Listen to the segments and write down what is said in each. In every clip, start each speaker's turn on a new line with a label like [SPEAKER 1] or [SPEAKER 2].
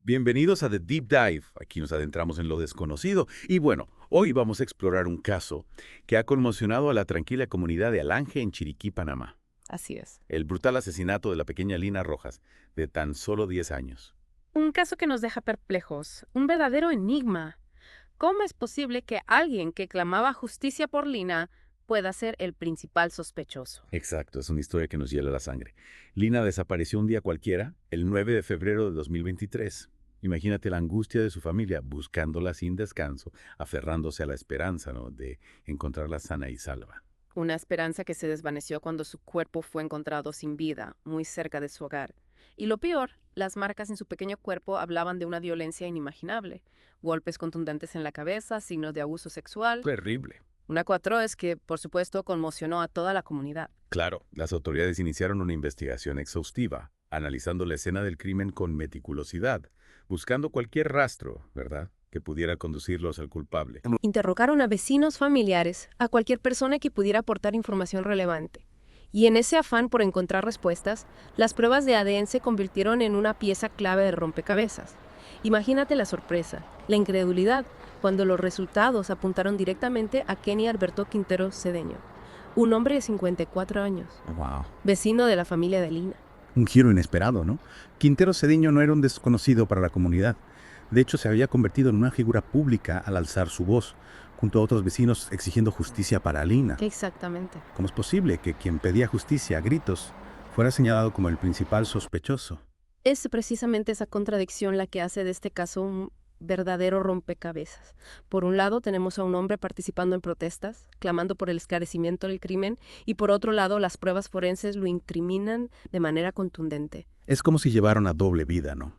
[SPEAKER 1] Bienvenidos a The Deep Dive. Aquí nos adentramos en lo desconocido. Y bueno, hoy vamos a explorar un caso que ha conmocionado a la tranquila comunidad de Alange en Chiriquí, Panamá.
[SPEAKER 2] Así es.
[SPEAKER 1] El brutal asesinato de la pequeña Lina Rojas, de tan solo 10 años.
[SPEAKER 2] Un caso que nos deja perplejos, un verdadero enigma. ¿Cómo es posible que alguien que clamaba justicia por Lina pueda ser el principal sospechoso?
[SPEAKER 1] Exacto, es una historia que nos hiela la sangre. Lina desapareció un día cualquiera, el 9 de febrero de 2023. Imagínate la angustia de su familia buscándola sin descanso, aferrándose a la esperanza, ¿no?, de encontrarla sana y salva.
[SPEAKER 2] Una esperanza que se desvaneció cuando su cuerpo fue encontrado sin vida, muy cerca de su hogar. Y lo peor, las marcas en su pequeño cuerpo hablaban de una violencia inimaginable. Golpes contundentes en la cabeza, signos de abuso sexual.
[SPEAKER 1] Terrible.
[SPEAKER 2] Una cuatro es que, por supuesto, conmocionó a toda la comunidad.
[SPEAKER 1] Claro, las autoridades iniciaron una investigación exhaustiva, analizando la escena del crimen con meticulosidad, buscando cualquier rastro, ¿verdad?, que pudiera conducirlos al culpable.
[SPEAKER 2] Interrogaron a vecinos, familiares, a cualquier persona que pudiera aportar información relevante. Y en ese afán por encontrar respuestas, las pruebas de ADN se convirtieron en una pieza clave de rompecabezas. Imagínate la sorpresa, la incredulidad, cuando los resultados apuntaron directamente a Kenny Alberto Quintero Cedeño, un hombre de 54 años,
[SPEAKER 3] Wow.
[SPEAKER 2] vecino de la familia de Lina.
[SPEAKER 3] Un giro inesperado, ¿no? Quintero Cediño no era un desconocido para la comunidad. De hecho, se había convertido en una figura pública al alzar su voz, junto a otros vecinos exigiendo justicia para Alina.
[SPEAKER 2] Exactamente.
[SPEAKER 3] ¿Cómo es posible que quien pedía justicia a gritos fuera señalado como el principal sospechoso?
[SPEAKER 2] Es precisamente esa contradicción la que hace de este caso un verdadero rompecabezas. Por un lado, tenemos a un hombre participando en protestas, clamando por el esclarecimiento del crimen, y por otro lado, las pruebas forenses lo incriminan de manera contundente.
[SPEAKER 3] Es como si llevara una doble vida, ¿no?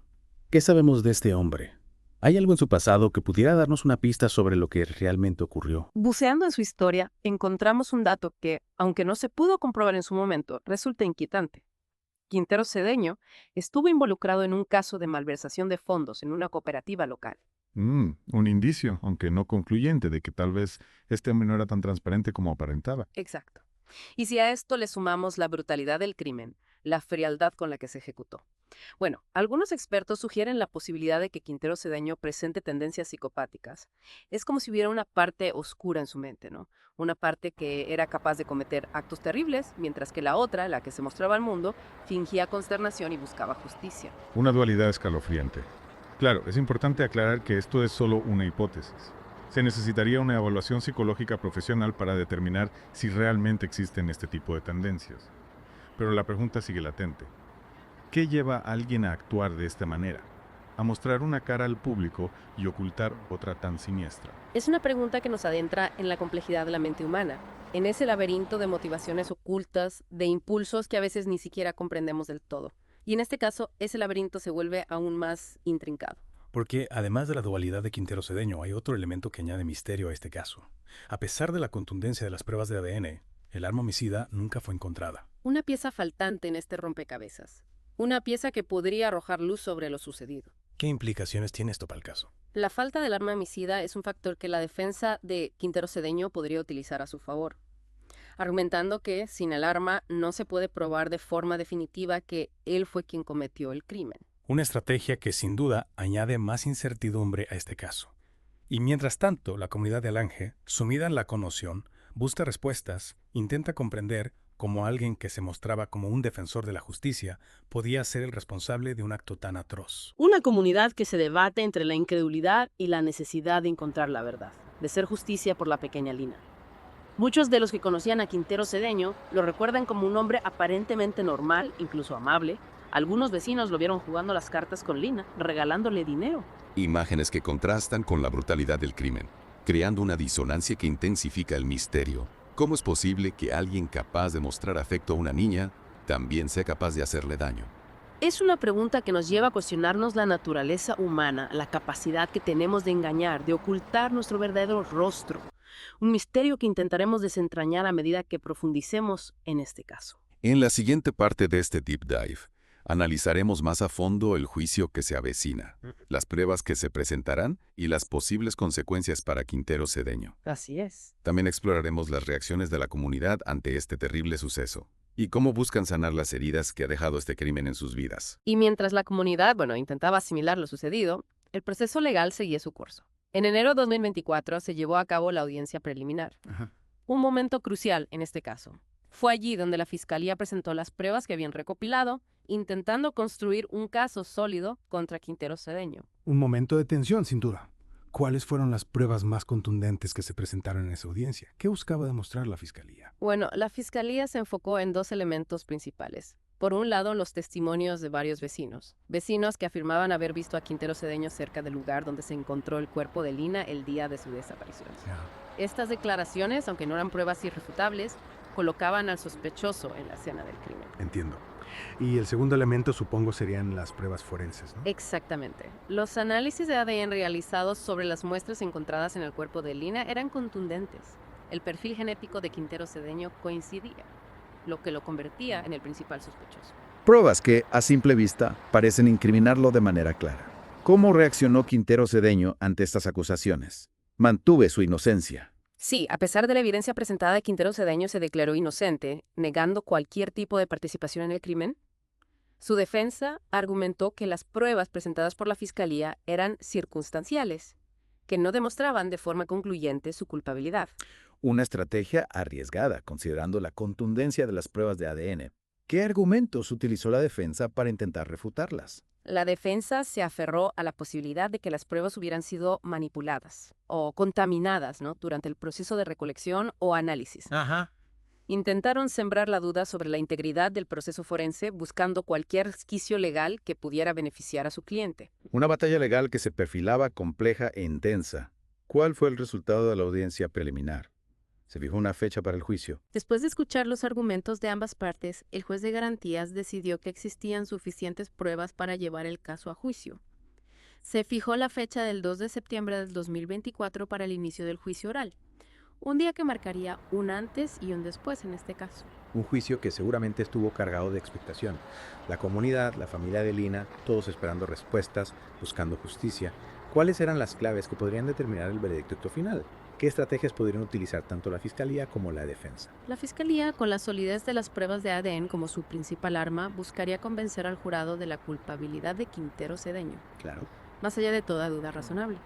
[SPEAKER 3] ¿Qué sabemos de este hombre? ¿Hay algo en su pasado que pudiera darnos una pista sobre lo que realmente ocurrió?
[SPEAKER 2] Buceando en su historia, encontramos un dato que, aunque no se pudo comprobar en su momento, resulta inquietante. Quintero Cedeño estuvo involucrado en un caso de malversación de fondos en una cooperativa local.
[SPEAKER 4] Un indicio, aunque no concluyente, de que tal vez este hombre no era tan transparente como aparentaba.
[SPEAKER 2] Exacto. Y si a esto le sumamos la brutalidad del crimen, la frialdad con la que se ejecutó. Bueno, algunos expertos sugieren la posibilidad de que Quintero Cedeño presente tendencias psicopáticas. Es como si hubiera una parte oscura en su mente, ¿no? Una parte que era capaz de cometer actos terribles, mientras que la otra, la que se mostraba al mundo, fingía consternación y buscaba justicia.
[SPEAKER 4] Una dualidad escalofriante. Claro, es importante aclarar que esto es solo una hipótesis. Se necesitaría una evaluación psicológica profesional para determinar si realmente existen este tipo de tendencias. Pero la pregunta sigue latente. ¿Qué lleva a alguien a actuar de esta manera? A mostrar una cara al público y ocultar otra tan siniestra.
[SPEAKER 2] Es una pregunta que nos adentra en la complejidad de la mente humana, en ese laberinto de motivaciones ocultas, de impulsos que a veces ni siquiera comprendemos del todo. Y en este caso, ese laberinto se vuelve aún más intrincado.
[SPEAKER 5] Porque además de la dualidad de Quintero Cedeño, hay otro elemento que añade misterio a este caso. A pesar de la contundencia de las pruebas de ADN, el arma homicida nunca fue encontrada.
[SPEAKER 2] Una pieza faltante en este rompecabezas. Una pieza que podría arrojar luz sobre lo sucedido.
[SPEAKER 5] ¿Qué implicaciones tiene esto para el caso?
[SPEAKER 2] La falta del arma homicida es un factor que la defensa de Quintero Cedeño podría utilizar a su favor, argumentando que sin el arma no se puede probar de forma definitiva que él fue quien cometió el crimen.
[SPEAKER 5] Una estrategia que sin duda añade más incertidumbre a este caso. Y mientras tanto, la comunidad de Alange, sumida en la conmoción, busca respuestas, intenta comprender cómo alguien que se mostraba como un defensor de la justicia podía ser el responsable de un acto tan atroz.
[SPEAKER 6] Una comunidad que se debate entre la incredulidad y la necesidad de encontrar la verdad, de hacer justicia por la pequeña Lina. Muchos de los que conocían a Quintero Cedeño lo recuerdan como un hombre aparentemente normal, incluso amable. Algunos vecinos lo vieron jugando las cartas con Lina, regalándole dinero.
[SPEAKER 7] Imágenes que contrastan con la brutalidad del crimen, creando una disonancia que intensifica el misterio. ¿Cómo es posible que alguien capaz de mostrar afecto a una niña también sea capaz de hacerle daño?
[SPEAKER 6] Es una pregunta que nos lleva a cuestionarnos la naturaleza humana, la capacidad que tenemos de engañar, de ocultar nuestro verdadero rostro. Un misterio que intentaremos desentrañar a medida que profundicemos en este caso.
[SPEAKER 7] En la siguiente parte de este Deep Dive, analizaremos más a fondo el juicio que se avecina, las pruebas que se presentarán y las posibles consecuencias para Quintero Cedeño.
[SPEAKER 6] Así es.
[SPEAKER 7] También exploraremos las reacciones de la comunidad ante este terrible suceso. ¿Y cómo buscan sanar las heridas que ha dejado este crimen en sus vidas?
[SPEAKER 2] Y mientras la comunidad, intentaba asimilar lo sucedido, el proceso legal seguía su curso. En enero de 2024 se llevó a cabo la audiencia preliminar.
[SPEAKER 3] Ajá.
[SPEAKER 2] Un momento crucial en este caso. Fue allí donde la Fiscalía presentó las pruebas que habían recopilado, intentando construir un caso sólido contra Quintero Cedeño.
[SPEAKER 5] Un momento de tensión, sin duda. ¿Cuáles fueron las pruebas más contundentes que se presentaron en esa audiencia? ¿Qué buscaba demostrar la Fiscalía?
[SPEAKER 2] Bueno, la Fiscalía se enfocó en dos elementos principales. Por un lado, los testimonios de varios vecinos. Vecinos que afirmaban haber visto a Quintero Cedeño cerca del lugar donde se encontró el cuerpo de Lina el día de su desaparición. Estas declaraciones, aunque no eran pruebas irrefutables, colocaban al sospechoso en la escena del crimen.
[SPEAKER 5] Entiendo. Y el segundo elemento supongo serían las pruebas forenses, ¿no?
[SPEAKER 2] Exactamente. Los análisis de ADN realizados sobre las muestras encontradas en el cuerpo de Lina eran contundentes. El perfil genético de Quintero Cedeño coincidía, lo que lo convertía en el principal sospechoso.
[SPEAKER 8] Pruebas que, a simple vista, parecen incriminarlo de manera clara. ¿Cómo reaccionó Quintero Cedeño ante estas acusaciones? Mantuve su inocencia.
[SPEAKER 2] Sí, a pesar de la evidencia presentada, Quintero Cedeño se declaró inocente, negando cualquier tipo de participación en el crimen. Su defensa argumentó que las pruebas presentadas por la Fiscalía eran circunstanciales, que no demostraban de forma concluyente su culpabilidad.
[SPEAKER 8] Una estrategia arriesgada, considerando la contundencia de las pruebas de ADN. ¿Qué argumentos utilizó la defensa para intentar refutarlas?
[SPEAKER 2] La defensa se aferró a la posibilidad de que las pruebas hubieran sido manipuladas o contaminadas, durante el proceso de recolección o análisis. Intentaron sembrar la duda sobre la integridad del proceso forense buscando cualquier resquicio legal que pudiera beneficiar a su cliente.
[SPEAKER 3] Una batalla legal que se perfilaba compleja e intensa. ¿Cuál fue el resultado de la audiencia preliminar? Se fijó una fecha para el juicio.
[SPEAKER 6] Después de escuchar los argumentos de ambas partes, el juez de garantías decidió que existían suficientes pruebas para llevar el caso a juicio. Se fijó la fecha del 2 de septiembre del 2024 para el inicio del juicio oral, un día que marcaría un antes y un después en este caso.
[SPEAKER 3] Un juicio que seguramente estuvo cargado de expectación. La comunidad, la familia de Lina, todos esperando respuestas, buscando justicia. ¿Cuáles eran las claves que podrían determinar el veredicto final? ¿Qué estrategias podrían utilizar tanto la Fiscalía como la defensa?
[SPEAKER 6] La Fiscalía, con la solidez de las pruebas de ADN como su principal arma, buscaría convencer al jurado de la culpabilidad de Quintero Cedeño,
[SPEAKER 3] Claro.
[SPEAKER 6] más allá de toda duda razonable.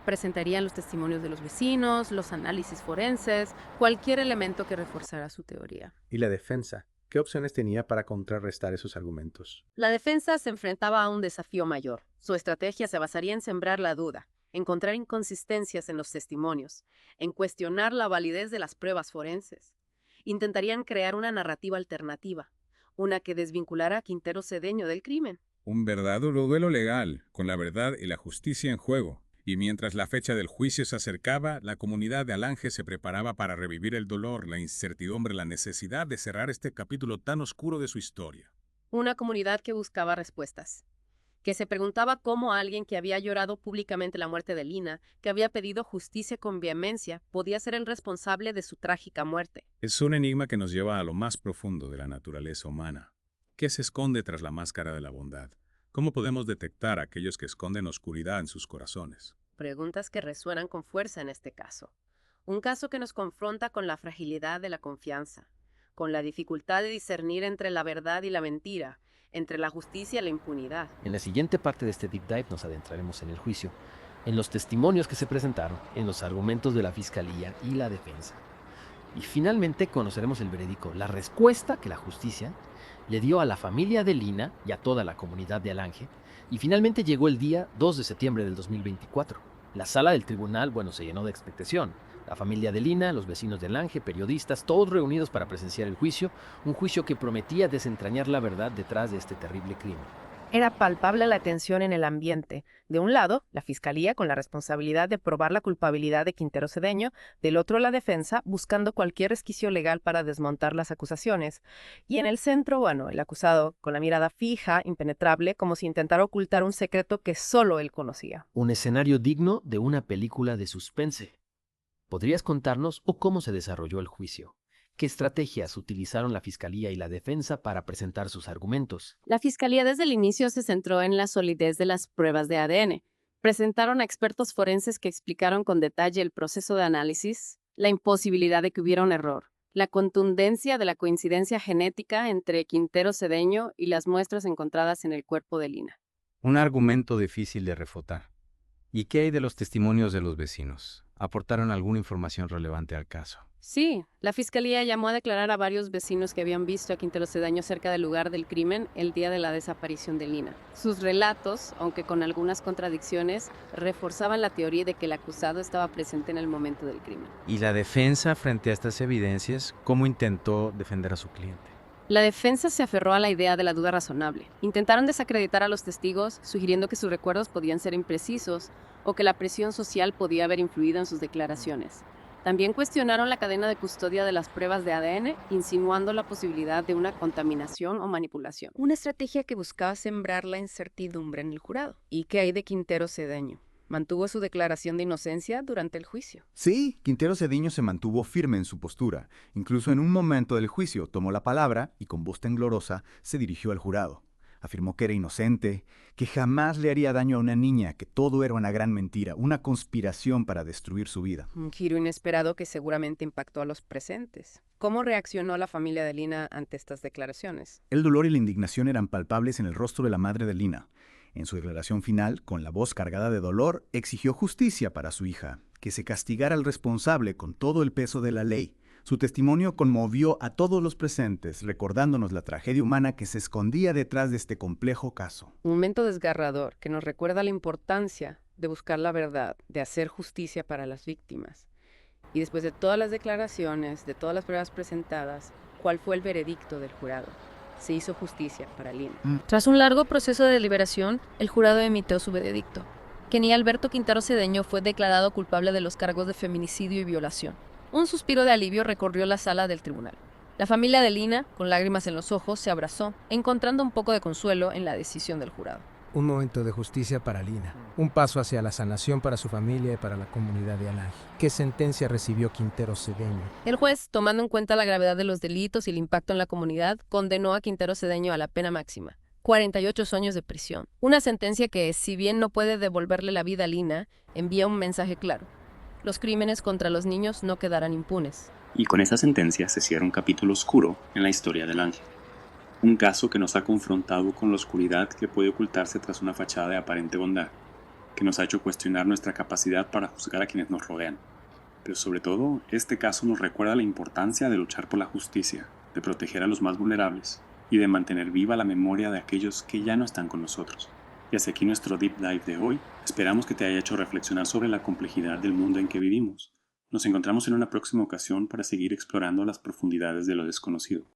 [SPEAKER 6] Presentarían los testimonios de los vecinos, los análisis forenses, cualquier elemento que reforzara su teoría.
[SPEAKER 3] ¿Y la defensa? ¿Qué opciones tenía para contrarrestar esos argumentos?
[SPEAKER 2] La defensa se enfrentaba a un desafío mayor. Su estrategia se basaría en sembrar la duda, encontrar inconsistencias en los testimonios, en cuestionar la validez de las pruebas forenses. Intentarían crear una narrativa alternativa, una que desvinculara a Quintero Cedeño del crimen.
[SPEAKER 9] Un verdadero duelo legal, con la verdad y la justicia en juego. Y mientras la fecha del juicio se acercaba, la comunidad de Alange se preparaba para revivir el dolor, la incertidumbre, la necesidad de cerrar este capítulo tan oscuro de su historia.
[SPEAKER 2] Una comunidad que buscaba respuestas, que se preguntaba cómo alguien que había llorado públicamente la muerte de Lina, que había pedido justicia con vehemencia, podía ser el responsable de su trágica muerte.
[SPEAKER 9] Es un enigma que nos lleva a lo más profundo de la naturaleza humana. ¿Qué se esconde tras la máscara de la bondad? ¿Cómo podemos detectar a aquellos que esconden oscuridad en sus corazones?
[SPEAKER 2] Preguntas que resuenan con fuerza en este caso. Un caso que nos confronta con la fragilidad de la confianza, con la dificultad de discernir entre la verdad y la mentira, entre la justicia y la impunidad.
[SPEAKER 10] En la siguiente parte de este Deep Dive nos adentraremos en el juicio, en los testimonios que se presentaron, en los argumentos de la Fiscalía y la defensa. Y finalmente conoceremos el veredicto, la respuesta que la justicia le dio a la familia de Lina y a toda la comunidad de Alange. Y finalmente llegó el día 2 de septiembre del 2024. La sala del tribunal, se llenó de expectación. La familia de Lina, los vecinos de Alange, periodistas, todos reunidos para presenciar el juicio, un juicio que prometía desentrañar la verdad detrás de este terrible crimen.
[SPEAKER 2] Era palpable la tensión en el ambiente. De un lado, la Fiscalía con la responsabilidad de probar la culpabilidad de Quintero Cedeño, del otro la defensa buscando cualquier resquicio legal para desmontar las acusaciones. Y en el centro, el acusado con la mirada fija, impenetrable, como si intentara ocultar un secreto que solo él conocía.
[SPEAKER 10] Un escenario digno de una película de suspense. ¿Podrías contarnos cómo se desarrolló el juicio? ¿Qué estrategias utilizaron la Fiscalía y la defensa para presentar sus argumentos?
[SPEAKER 6] La Fiscalía desde el inicio se centró en la solidez de las pruebas de ADN. Presentaron a expertos forenses que explicaron con detalle el proceso de análisis, la imposibilidad de que hubiera un error,
[SPEAKER 2] La contundencia de la coincidencia genética entre Quintero Cedeño y las muestras encontradas en el cuerpo de Lina.
[SPEAKER 11] Un argumento difícil de refutar. ¿Y qué hay de los testimonios de los vecinos? ¿Aportaron alguna información relevante al caso?
[SPEAKER 2] Sí, la fiscalía llamó a declarar a varios vecinos que habían visto a Quintero Cedeño cerca del lugar del crimen el día de la desaparición de Lina. Sus relatos, aunque con algunas contradicciones, reforzaban la teoría de que el acusado estaba presente en el momento del crimen.
[SPEAKER 11] ¿Y la defensa frente a estas evidencias, cómo intentó defender a su cliente?
[SPEAKER 2] La defensa se aferró a la idea de la duda razonable. Intentaron desacreditar a los testigos, sugiriendo que sus recuerdos podían ser imprecisos o que la presión social podía haber influido en sus declaraciones. También cuestionaron la cadena de custodia de las pruebas de ADN, insinuando la posibilidad de una contaminación o manipulación. Una estrategia que buscaba sembrar la incertidumbre en el jurado. ¿Y qué hay de Quintero Cedeño? ¿Mantuvo su declaración de inocencia durante el juicio?
[SPEAKER 12] Sí, Quintero Cedeño se mantuvo firme en su postura. Incluso en un momento del juicio tomó la palabra y con voz temblorosa se dirigió al jurado. Afirmó que era inocente, que jamás le haría daño a una niña, que todo era una gran mentira, una conspiración para destruir su vida.
[SPEAKER 2] Un giro inesperado que seguramente impactó a los presentes. ¿Cómo reaccionó la familia de Lina ante estas declaraciones?
[SPEAKER 12] El dolor y la indignación eran palpables en el rostro de la madre de Lina. En su declaración final, con la voz cargada de dolor, exigió justicia para su hija, que se castigara al responsable con todo el peso de la ley. Su testimonio conmovió a todos los presentes, recordándonos la tragedia humana que se escondía detrás de este complejo caso.
[SPEAKER 2] Un momento desgarrador que nos recuerda la importancia de buscar la verdad, de hacer justicia para las víctimas. Y después de todas las declaraciones, de todas las pruebas presentadas, ¿cuál fue el veredicto del jurado? Se hizo justicia para Lina.
[SPEAKER 13] Tras un largo proceso de deliberación, el jurado emitió su veredicto. Kenny Alberto Quintero Cedeño fue declarado culpable de los cargos de feminicidio y violación. Un suspiro de alivio recorrió la sala del tribunal. La familia de Lina, con lágrimas en los ojos, se abrazó, encontrando un poco de consuelo en la decisión del jurado.
[SPEAKER 14] Un momento de justicia para Lina, un paso hacia la sanación para su familia y para la comunidad de Alange. ¿Qué sentencia recibió Quintero Cedeño?
[SPEAKER 13] El juez, tomando en cuenta la gravedad de los delitos y el impacto en la comunidad, condenó a Quintero Cedeño a la pena máxima, 48 años de prisión. Una sentencia que, si bien no puede devolverle la vida a Lina, envía un mensaje claro. Los crímenes contra los niños no quedarán impunes.
[SPEAKER 15] Y con esa sentencia se cierra un capítulo oscuro en la historia del Ángel. Un caso que nos ha confrontado con la oscuridad que puede ocultarse tras una fachada de aparente bondad, que nos ha hecho cuestionar nuestra capacidad para juzgar a quienes nos rodean. Pero sobre todo, este caso nos recuerda la importancia de luchar por la justicia, de proteger a los más vulnerables y de mantener viva la memoria de aquellos que ya no están con nosotros. Y hasta aquí nuestro Deep Dive de hoy. Esperamos que te haya hecho reflexionar sobre la complejidad del mundo en que vivimos. Nos encontramos en una próxima ocasión para seguir explorando las profundidades de lo desconocido.